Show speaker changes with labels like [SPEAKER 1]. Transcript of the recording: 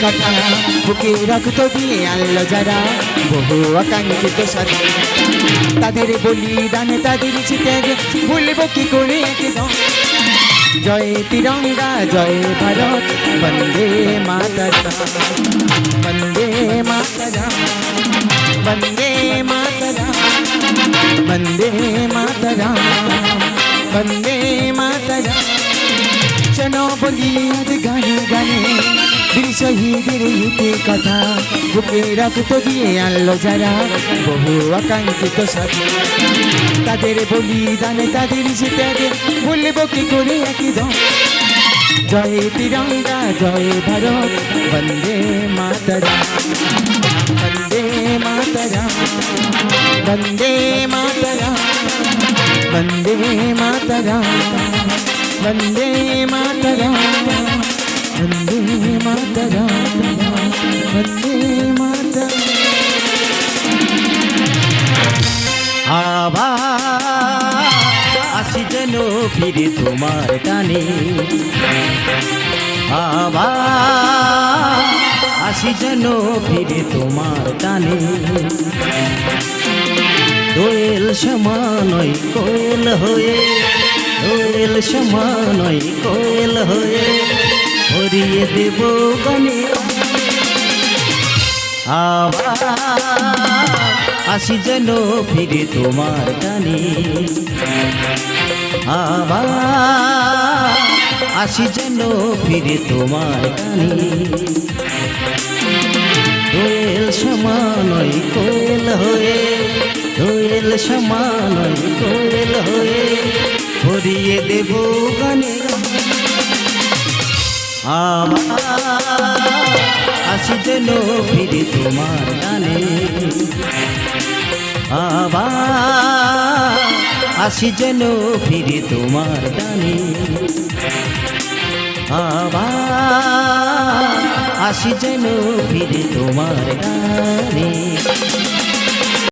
[SPEAKER 1] কথা বুকে রক্ত দিয়ে আনলো যারা বহু আকাঙ্ক্ষিত সাথী তাদের বলিদানে তাদের ত্যাগ ভুলব কি করে একদম জয় তিরঙ্গা জয় ভারত বন্দে মাতরম বন্দে মাতরম বন্দে মাতরম বন্দে মাতরম বন্দে মাতরম চলো বলি আজ গানে গানে বীর শহীদের ইতি কথা বুকে রক্ত দিয়ে আনলো যারা বহু আকাঙ্ক্ষিত সাথী তাদের বলিদানে তাদের ত্যাগে ভুলব কি করে একদম জয় তিরঙ্গা জয় ভারত বন্দে মাতরম বন্দে মাতরম বন্দে মাতরম বন্দে মাতরম বন্দে মাতরম বন্দে মাতরম বন্দে মাতরম
[SPEAKER 2] আবার আসি যেন ফিরে তোমার টানে আবার আসি যেন ফিরে তোমার টানে দোয়েল সমানই কোয়েল হয়ে দোয়েল সমানই কোয়েল হয়ে ভরিয়ে দেব গানে আবার আসি যেন ফিরে তোমার টানে আবার আসি যেন ফিরে তোমার টানে দোয়েল সমানই কোয়েল হয়ে দোয়েল সমানই কোয়েল হয়ে ভরিয়ে দেব গানে আবার আসি যেন ফিরে তোমার টানে আবার আসি যেন ফিরে তোমার টানে আবার আসি যেন ফিরে তোমার টানে